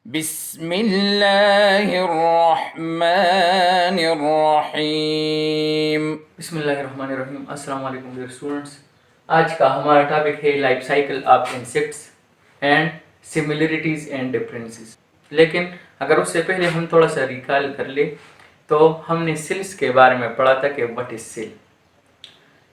बिस्मिल्लाहिर्रहमानिर्रहीम। बिस्मिल्लाहिर्रहमानिर्रहीम। अस्सलाम वालेकुम डियर स्टूडेंट्स। आज का हमारा टॉपिक है life cycle of insects and similarities and differences. लेकिन अगर उससे पहले हम थोड़ा सा रिकॉल कर ले तो हमने सेल्स के बारे में पढ़ा था कि व्हाट इज सेल।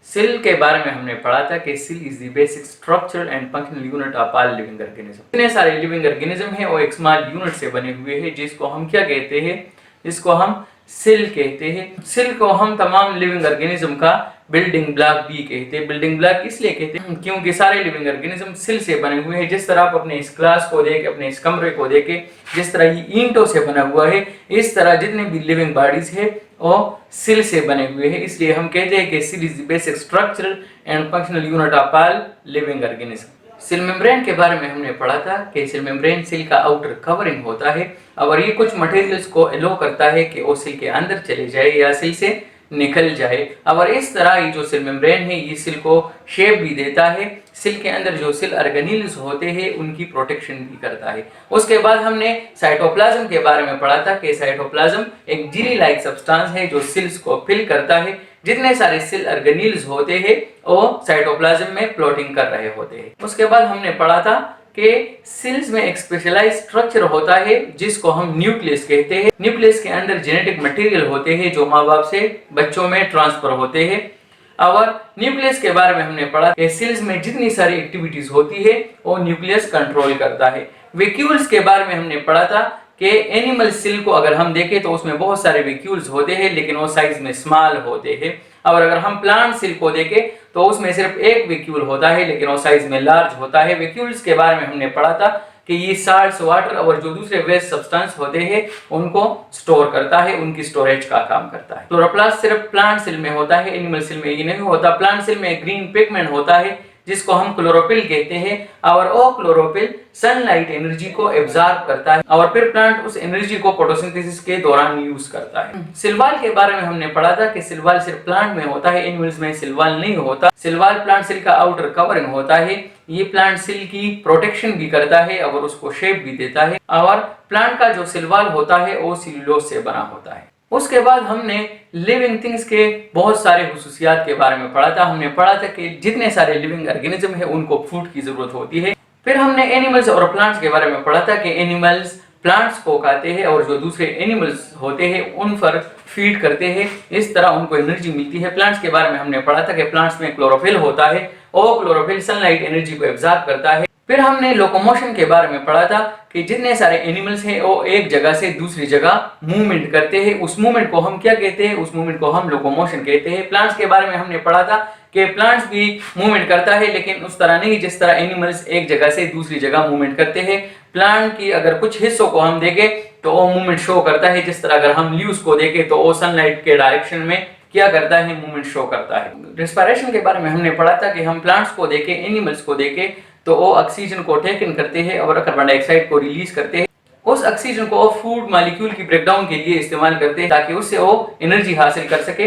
सेल के बारे में हमने पढ़ा था कि cell is the basic structural and functional unit of all living organism. इतने सारे लिविंग ऑर्गेनिज्म हैं वो एक स्मॉल यूनिट से बने हुए हैं जिसको हम क्या कहते हैं, जिसको हम सेल कहते हैं। सेल को हम तमाम लिविंग ऑर्गेनिज्म का बिल्डिंग ब्लॉक भी कहते हैं। बिल्डिंग ब्लॉक इसलिए कहते हैं क्योंकि सारे लिविंग ऑर्गेनिज्म सेल से बने हुए हैं। जिस तरह आप अपने इस क्लास को देखे, अपने इस कमरे को देखे, जिस तरह ये ईंटों से बना हुआ है, इस तरह जितने भी लिविंग बॉडीज है वो सेल से बने हुए हैं। इसलिए हम कहते हैं कि cell is the basic structural and functional unit of all living organism. Cell membrane के बारे में हमने पढ़ा था कि सेल मेम्ब्रेन सेल का आउटर कवरिंग होता है और ये कुछ मटेरियल्स को एलो करता है कि वो सेल के अंदर चले जाए या सेल से निकल जाए। और इस तरह ये जो सेल मेम्ब्रेन है ये सेल को शेप भी देता है। सेल के अंदर जो सेल ऑर्गेनेल्स होते हैं उनकी प्रोटेक्शन भी करता है। उसके बाद हमने साइटोप्लाज्म के बारे में पढ़ा था कि साइटोप्लाज्म एक जेली लाइक सब्सटेंस है जो सेल्स को फिल करता है। जितने सारे सेल ऑर्गेनेल्स होते हैं वो साइटोप्लाज्म में प्लॉटिंग कर रहे होते हैं। उसके बाद हमने पढ़ा था कि सेल्स में एक स्पेशलाइज्ड स्ट्रक्चर होता है जिसको हम न्यूक्लियस कहते हैं। न्यूक्लियस के अंदर जेनेटिक मटेरियल होते हैं जो माँ बाप से बच्चों में ट्रांसफर होते हैं। और न्यूक्लियस के बारे में हमने पढ़ा कि सेल्स में जितनी सारी एक्टिविटीज होती है वो न्यूक्लियस कंट्रोल करता है। वैक्यूल्स के बारे में हमने पढ़ा था कि एनिमल सेल को अगर हम देखें तो उसमें बहुत सारे वैक्यूल्स होते हैं लेकिन वो साइज में स्मॉल होते हैं। और अगर हम प्लांट सेल को देखें तो उसमें सिर्फ एक वैक्यूल होता है लेकिन वो साइज में लार्ज होता है। वैक्यूल्स के बारे में हमने पढ़ा था कि ये साल्ट्स, वाटर और जो दूसरे वेस्ट सब्सटेंस होते हैं उनको स्टोर करता है, उनकी स्टोरेज का काम करता है। क्लोरोप्लास्ट सिर्फ प्लांट सेल में होता है, एनिमल सेल में ये नहीं होता। प्लांट सेल में ग्रीन पिगमेंट होता है जिसको हम क्लोरोफिल कहते हैं और वो क्लोरोफिल सनलाइट एनर्जी को एब्जॉर्ब करता है और फिर प्लांट उस एनर्जी को फोटोसिंथेसिस के दौरान यूज करता है। सिलवाल के बारे में हमने पढ़ा था कि सिलवाल सिर्फ प्लांट में होता है, एनिमल्स में सिलवाल नहीं होता। सिलवाल प्लांट सेल का आउटर कवरिंग होता है। ये प्लांट सेल की प्रोटेक्शन भी करता है और उसको शेप भी देता है। और प्लांट का जो सिलवाल होता है वो सेल्यूलोज से बना होता है। उसके बाद हमने लिविंग थिंग्स के बहुत सारे खुसूसियात के बारे में पढ़ा था। हमने पढ़ा था कि जितने सारे लिविंग ऑर्गेनिज्म है उनको फूड की जरूरत होती है। फिर हमने एनिमल्स और प्लांट्स के बारे में पढ़ा था कि एनिमल्स प्लांट्स को खाते हैं और जो दूसरे एनिमल्स होते हैं उन पर फीड करते हैं, इस तरह उनको एनर्जी मिलती है। प्लांट्स के बारे में हमने पढ़ा था कि प्लांट्स में क्लोरोफिल होता है और क्लोरोफिल सनलाइट एनर्जी को एब्जॉर्ब करता है। फिर हमने लोकोमोशन के बारे में पढ़ा था कि जितने सारे एनिमल्स हैं वो एक जगह से दूसरी जगह मूवमेंट करते हैं। उस मूवमेंट को हम क्या कहते हैं? उस मूवमेंट को हम लोकोमोशन कहते हैं। प्लांट्स के बारे में हमने पढ़ा था कि प्लांट्स भी मूवमेंट करता है लेकिन उस तरह नहीं जिस तरह एनिमल्स एक जगह से दूसरी जगह मूवमेंट करते हैं। प्लांट की अगर कुछ हिस्सों को हम देखें तो वो मूवमेंट शो करता है। जिस तरह अगर हम लीव्स को देखें तो वो सनलाइट के डायरेक्शन में क्या करता है? मूवमेंट शो करता है। रेस्पिरेशन के बारे में हमने पढ़ा था कि हम प्लांट्स को देखें, एनिमल्स को देखें तो वो ऑक्सीजन को टेक इन करते हैं और कार्बन डाइऑक्साइड को रिलीज करते हैं। उस ऑक्सीजन को फूड मॉलिक्यूल की ब्रेकडाउन के लिए इस्तेमाल करते हैं ताकि उससे वो एनर्जी हासिल कर सके।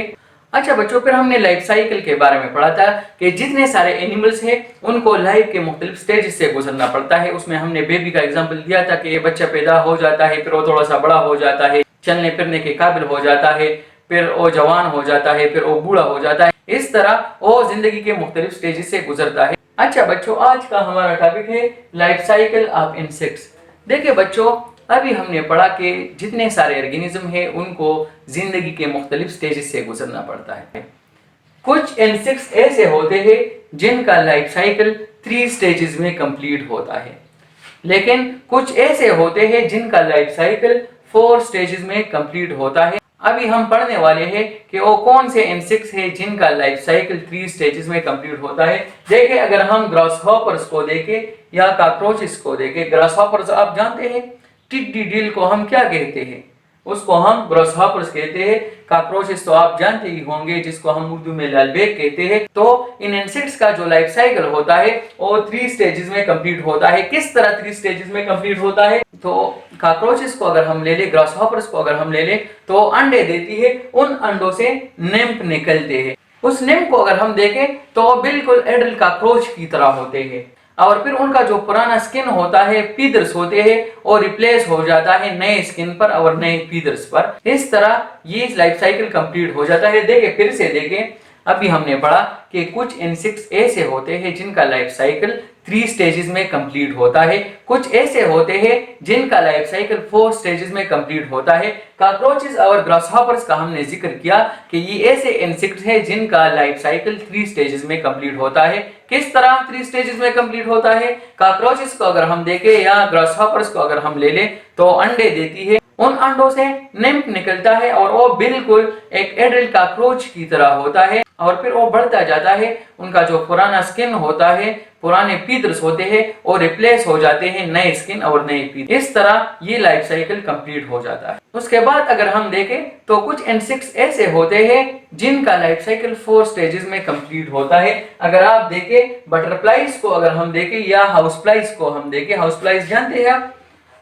अच्छा बच्चों, फिर हमने लाइफ साइकिल के बारे में पढ़ा था कि जितने सारे एनिमल्स हैं उनको लाइफ के मुख्तलिफ स्टेजेस से गुजरना पड़ता है। उसमें हमने बेबी का एग्जांपल दिया था कि ये बच्चा पैदा हो जाता है, फिर वो थोड़ा सा बड़ा हो जाता है, चलने फिरने के काबिल हो जाता है, फिर वो जवान हो जाता है, फिर वो बूढ़ा हो जाता है। इस तरह वो जिंदगी के मुख्तलिफ स्टेजेस से गुजरता है। अच्छा बच्चों, आज का हमारा टॉपिक है लाइफ साइकिल ऑफ इंसेक्ट्स। देखिए बच्चों, अभी हमने पढ़ा कि जितने सारे ऑर्गेनिज्म हैं उनको जिंदगी के मुख्तलिफ स्टेजेस से गुजरना पड़ता है। कुछ इंसेक्ट्स ऐसे होते हैं जिनका लाइफ साइकिल 3 स्टेजेस में कंप्लीट होता है, लेकिन कुछ ऐसे होते हैं जिनका लाइफ साइकिल 4 स्टेजेस में कंप्लीट होता है। अभी हम पढ़ने वाले हैं कि वो कौन से इंसेक्ट्स हैं जिनका लाइफ साइकिल 3 स्टेजेस में कंप्लीट होता है। देखिए, अगर हम ग्रासहॉपर्स को देखें या कॉकरोचेस को देखें, ग्रासहॉपर्स आप जानते हैं, टिड्डी को हम क्या कहते हैं? उसको हम ग्रासहॉपर्स कहते हैं। कॉकरोचेस तो आप जानते ही होंगे जिसको हम उर्दू में लालबेग कहते हैं। तो इन इंसेक्ट्स का जो लाइफ साइकिल होता है वो 3 स्टेजेस में कंप्लीट होता है। किस तरह 3 स्टेजेस में कंप्लीट होता है? तो कॉकरोचेस को अगर हम ले ले, ग्रासहॉपर्स को अगर हम ले ले तो अंडे देती है, उन अंडों से निम्फ निकलते हैं। उस निम्फ को अगर हम देखें तो बिल्कुल एडल्ट कॉकरोच की तरह होते हैं। और फिर उनका जो पुराना स्किन होता है, फीदर्स होते हैं, और रिप्लेस हो जाता है नए स्किन पर और नए फीदर्स पर। इस तरह ये लाइफ साइकिल कंप्लीट हो जाता है। देखें, फिर से देखें, अभी हमने पढ़ा कि कुछ इंसेक्ट्स ऐसे होते हैं जिनका लाइफ साइकिल 3 स्टेजेस में कंप्लीट होता है, कुछ ऐसे होते हैं जिनका लाइफ साइकिल 4 स्टेजेस में कंप्लीट होता है। कॉकरोचेस और ग्रासहॉपर्स का हमने जिक्र किया कि ये ऐसे इंसेक्ट्स हैं जिनका लाइफ साइकिल 3 स्टेजेस में कंप्लीट होता है। किस तरह 3 स्टेजेस में कंप्लीट होता है? कॉकरोचेस को अगर हम देखें या ग्रासहॉपर्स को अगर हम ले लें तो अंडे देती है, उन अंडों से निम्फ निकलता है और वो बिल्कुल एक एडल्ट कॉकरोच की तरह होता है, और फिर वो बढ़ता जाता है। उनका जो पुराना स्किन होता है, पुराने फीदर्स होते हैं, और रिप्लेस हो जाते हैं नए स्किन और नए फीदर। इस तरह ये लाइफ साइकिल कंप्लीट हो जाता है। उसके बाद अगर हम देखें तो कुछ इंसेक्ट्स ऐसे होते हैं जिनका लाइफ साइकिल 4 स्टेजेस में कंप्लीट होता है। अगर आप देखें बटरफ्लाइज को अगर हम देखें या हाउस फ्लाइज को हम देखें, हाउस फ्लाइज जानते हैं आप,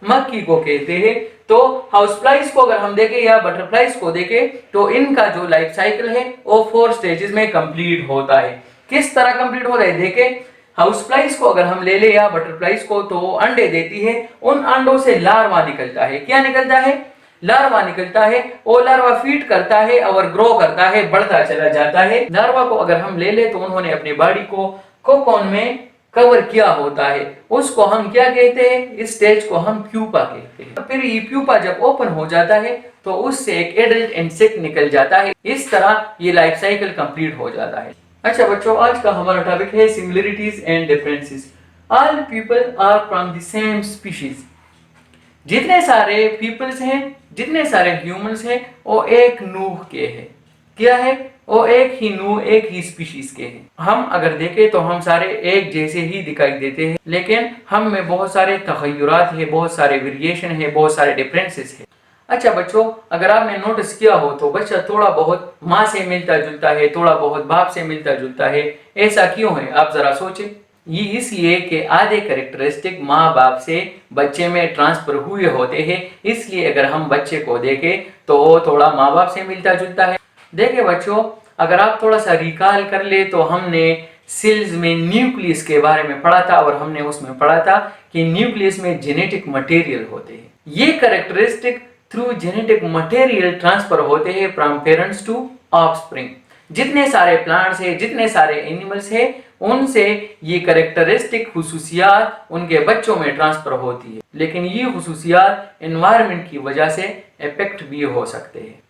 मक्खी को कहते हैं। तो हाउस फ्लाइज को अगर हम देखें या बटरफ्लाइज को देखें तो इनका जो लाइफ साइकिल है वो 4 स्टेजेस में कंप्लीट होता है। किस तरह कंप्लीट होता है? देखें, हाउस फ्लाइज को अगर हम ले ले या बटरफ्लाइज को, तो अंडे देती है, उन अंडों से लार्वा निकलता है। क्या निकलता है? लार्वा निकलता है। वो लार्वा फीड करता है और ग्रो करता है, बढ़ता चला जाता है। लार्वा को अगर हम ले ले तो उन्होंने अपनी बॉडी को कोकोन में कवर किया होता है, उसको हम क्या कहते हैं? इस स्टेज को हम प्यूपा कहते हैं। फिर ये प्यूपा जब ओपन हो जाता है तो उससे एक एडल्ट इंसेक्ट निकल जाता है। इस तरह ये लाइफ साइकिल कंप्लीट हो जाता है। अच्छा बच्चों, आज का हमारा टॉपिक है similarities and differences. All people are from the same species. जितने सारे पीपल्स हैं, जितने सारे ह्यूमंस हैं, वो एक नूह के हैं। क्या है? वो एक ही नूह, एक ही स्पीशीज के हैं। हम अगर देखें तो हम सारे एक जैसे ही दिखाई देते हैं, लेकिन हम में बहुत सारे तगय्युरात है, बहुत सारे वेरिएशन है, बहुत सारे डिफरेंसेस है। अच्छा बच्चों, अगर आपने नोटिस किया हो तो बच्चा थोड़ा बहुत माँ से मिलता जुलता है, थोड़ा बहुत बाप से मिलता जुलता है। ऐसा क्यों है? आप जरा सोचें। ये इसलिए कि आधे कैरेक्टरिस्टिक माँ बाप से बच्चे में ट्रांसफर हुए होते हैं, इसलिए अगर हम बच्चे को देखें तो वो थोड़ा माँ बाप से मिलता जुलता है। देखिए बच्चों, अगर आप थोड़ा सा रिकॉल कर ले तो हमने सेल्स में न्यूक्लियस के बारे में पढ़ा था, और हमने उसमें पढ़ा था कि न्यूक्लियस में जेनेटिक मटेरियल होते हैं। ये characteristic through genetic material transfer होते हैं फ्रॉम पेरेंट्स टू ऑफस्प्रिंग। जितने सारे प्लांट्स हैं, जितने सारे एनिमल्स हैं, उनसे ये कैरेक्टरिस्टिक खुसूसियात उनके बच्चों में ट्रांसफर होती है, लेकिन ये खुसूसियात एनवायरनमेंट की वजह से इफेक्ट भी हो सकते हैं।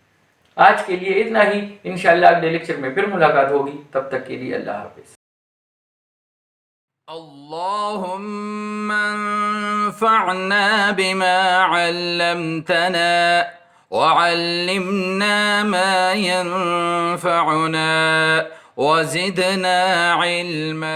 आज के लिए इतना ही। इंशाल्लाह अगले लेक्चर में फिर मुलाकात होगी। तब तक के लिए अल्लाह हाफिज। अल्लाहुम्मा अन्फ़अना बिमा अल्लमतना वअल्लिमना मा यंफ़अुना वज़िदना इल्मा।